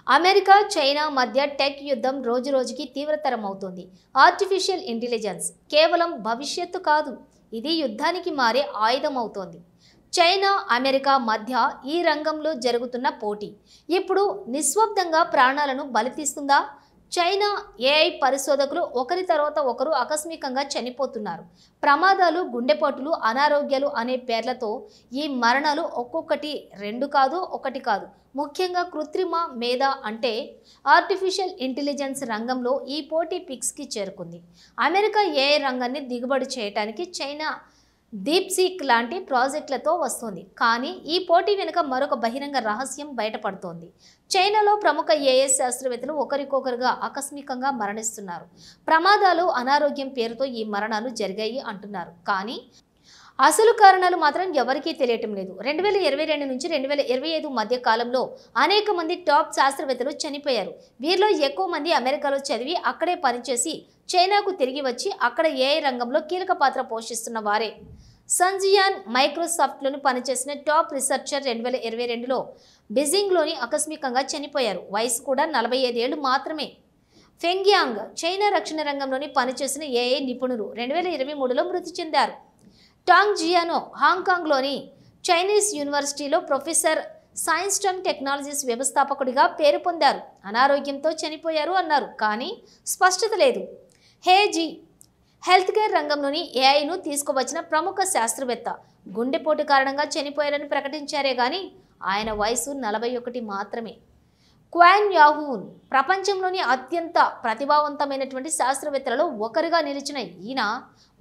America China మధ్య tech యుద్ధం రోజురోజుకి తీవ్రతరం అవుతోంది. ఆర్టిఫిషియల్ ఇంటెలిజెన్స్ కేవలం భవిష్యత్తు కాదు, ఇది యుద్ధానికి మారే ఆయుధం అవుతోంది. చైనా అమెరికా మధ్య ఈ రంగంలో జరుగుతున్న పోటీ ఇప్పుడు నిశ్శబ్దంగా ప్రాణాలను బలితీస్తుందా? చైనా ఏఐ పరిశోధకులు ఒకరి తర్వాత ఒకరు ఆకస్మికంగా చనిపోతున్నారు. ప్రమాదాలు, గుండెపోటులు, అనారోగ్యాలు అనే పేర్లతో ఈ మరణాలు ఒక్కొక్కటి రెండు కాదు, ఒకటి కాదు. ముఖ్యంగా కృత్రిమ మేధ అంటే ఆర్టిఫిషియల్ ఇంటెలిజెన్స్ రంగంలో ఈ పోటీ పిక్స్కి చేరుకుంది. అమెరికా ఏఐ రంగాన్ని దిగుబడి చేయడానికి చైనా డీప్సీక్ లాంటి ప్రాజెక్టులతో వస్తోంది. కానీ ఈ పోటీ వెనుక మరొక బహిరంగ రహస్యం బయటపడుతోంది. చైనాలో ప్రముఖ ఏఐ శాస్త్రవేత్తలు ఒకరికొకరుగా ఆకస్మికంగా మరణిస్తున్నారు. ప్రమాదాలు, అనారోగ్యం పేరుతో ఈ మరణాలు జరిగాయి అంటున్నారు. కానీ అసలు కారణాలు మాత్రం ఎవరికీ తెలియటం లేదు. 2022 నుంచి 2025 మధ్య కాలంలో అనేక మంది టాప్ శాస్త్రవేత్తలు చనిపోయారు. వీరిలో ఎక్కువ మంది అమెరికాలో చదివి అక్కడే పనిచేసి చైనాకు తిరిగి వచ్చి అక్కడ ఏఐ రంగంలో కీలక పాత్ర పోషిస్తున్న వారే. సన్జియాన్ మైక్రోసాఫ్ట్లోని పనిచేసిన టాప్ రీసెర్చర్ 2022లో బీజింగ్లోని ఆకస్మికంగా చనిపోయారు. వయసు కూడా 45 ఏళ్లు మాత్రమే. ఫెంగ్యాంగ్ చైనా రక్షణ రంగంలోని పనిచేసిన ఏఐ నిపుణులు 2023లో మృతి చెందారు. టాంగ్ జియానో హాంకాంగ్లోని చైనీస్ యూనివర్సిటీలో ప్రొఫెసర్, సైన్స్ టెక్నాలజీస్ వ్యవస్థాపకుడిగా పేరు పొందారు. అనారోగ్యంతో చనిపోయారు అన్నారు, కానీ స్పష్టత లేదు. హేజీ హెల్త్ కేర్ రంగంలోని ఏఐను తీసుకువచ్చిన ప్రముఖ శాస్త్రవేత్త గుండెపోటు కారణంగా చనిపోయారని ప్రకటించారే గాని ఆయన వయసు 41 మాత్రమే. క్వాన్ యాహూన్ ప్రపంచంలోని అత్యంత ప్రతిభావంతమైనటువంటి శాస్త్రవేత్తలలో ఒకరిగా నిలిచిన ఈయన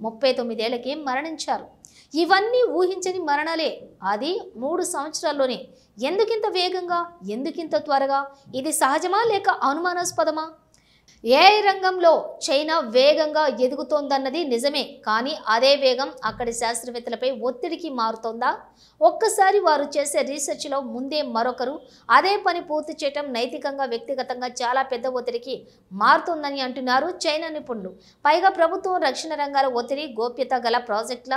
39 ఏళ్లకే మరణించారు. ఇవన్నీ ఊహించని మరణాలే, అది 3 సంవత్సరాల్లోనే. ఎందుకింత వేగంగా, ఎందుకింత త్వరగా? ఇది సహజమా లేక అనుమానాస్పదమా? ఏఐ రంగంలో చైనా వేగంగా ఎదుగుతోందన్నది నిజమే, కానీ అదే వేగం అక్కడి శాస్త్రవేత్తలపై ఒత్తిడికి మారుతోందా? ఒక్కసారి వారు చేసే రీసెర్చ్లో ముందే మరొకరు అదే పని పూర్తి చేయటం నైతికంగా, వ్యక్తిగతంగా చాలా పెద్ద ఒత్తిడికి మారుతోందని అంటున్నారు చైనా నిపుణులు. పైగా ప్రభుత్వం, రక్షణ రంగాల ఒత్తిడి, గోప్యత గల ప్రాజెక్టుల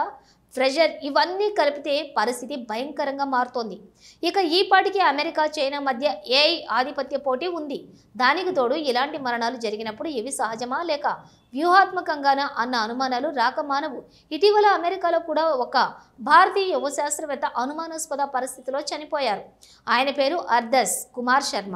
ప్రెషర్ ఇవన్నీ కలిపితే పరిస్థితి భయంకరంగా మారుతోంది. ఇక ఈ పాటికి అమెరికా చైనా మధ్య ఏఐ ఆధిపత్య పోటీ ఉంది. దానికి తోడు ఇలాంటి మరణాలు జరిగినప్పుడు ఇవి సహజమా లేక వ్యూహాత్మకంగానా అన్న అనుమానాలు రాక మానవు. ఇటీవల అమెరికాలో కూడా ఒక భారతీయ యువ శాస్త్రవేత్త అనుమానాస్పద పరిస్థితిలో చనిపోయారు. ఆయన పేరు అర్దస్ కుమార్ శర్మ.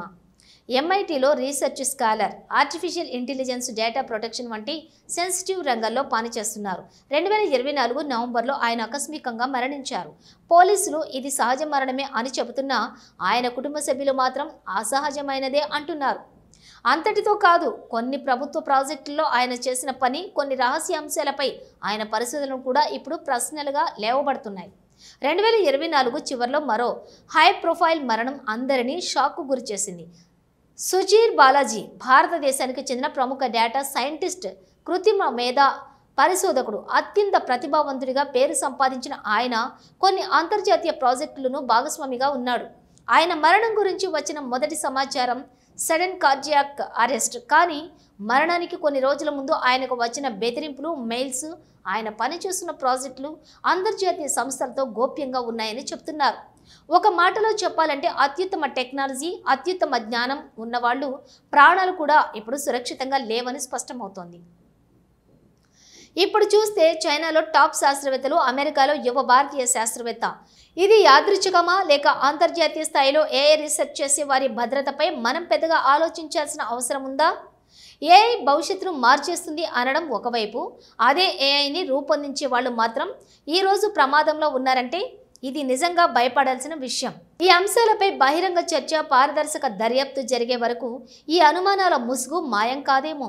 ఎంఐటీలో research scholar, artificial intelligence, data protection వంటి సెన్సిటివ్ రంగాల్లో పనిచేస్తున్నారు. 2024 నవంబర్లో ఆయన ఆకస్మికంగా మరణించారు. పోలీసులు ఇది సహజ మరణమే అని చెబుతున్నా ఆయన కుటుంబ సభ్యులు మాత్రం అసహజమైనదే అంటున్నారు. అంతటితో కాదు, కొన్ని ప్రభుత్వ ప్రాజెక్టుల్లో ఆయన చేసిన పని, కొన్ని రహస్య అంశాలపై ఆయన పరిశోధనలు కూడా ఇప్పుడు ప్రశ్నలుగా లేవబడుతున్నాయి. 2024 చివరిలో మరో హై ప్రొఫైల్ మరణం అందరినీ షాక్కు గురిచేసింది. సుజీర్ బాలాజీ భారతదేశానికి చెందిన ప్రముఖ డేటా సైంటిస్ట్, కృత్రిమ మేధ పరిశోధకుడు, అత్యంత ప్రతిభావంతుడిగా పేరు సంపాదించిన ఆయన కొన్ని అంతర్జాతీయ ప్రాజెక్టులను భాగస్వామిగా ఉన్నాడు. ఆయన మరణం గురించి వచ్చిన మొదటి సమాచారం సడన్ కార్డియాక్ అరెస్ట్. కానీ మరణానికి కొన్ని రోజుల ముందు ఆయనకు వచ్చిన బెదిరింపులు, మెయిల్స్ ఆయన పనిచేస్తున్న ప్రాజెక్టులు అంతర్జాతీయ సంస్థలతో గోప్యంగా ఉన్నాయని చెప్తున్నారు. ఒక మాటలో చెప్పాలంటే అత్యుత్తమ టెక్నాలజీ, అత్యుత్తమ జ్ఞానం ఉన్నవాళ్ళు ప్రాణాలు కూడా ఇప్పుడు సురక్షితంగా లేవని స్పష్టమవుతోంది. ఇప్పుడు చూస్తే చైనాలో టాప్ శాస్త్రవేత్తలు, అమెరికాలో యువ భారతీయ శాస్త్రవేత్త. ఇది యాదృచ్ఛికమా లేక అంతర్జాతీయ స్థాయిలో ఏఐ రీసెర్చ్ చేసే వారి భద్రతపై మనం పెద్దగా ఆలోచించాల్సిన అవసరం ఉందా? ఏఐ భవిష్యత్తును మార్చేస్తుంది అనడం ఒకవైపు, అదే ఏఐని రూపొందించే వాళ్ళు మాత్రం ఈరోజు ప్రమాదంలో ఉన్నారంటే ఇది నిజంగా భయపడాల్సిన విషయం. ఈ అంశాలపై బహిరంగ చర్చ, పారదర్శక దర్యాప్తు జరిగే వరకు ఈ అనుమానాల ముసుగు మాయం కాదేమో.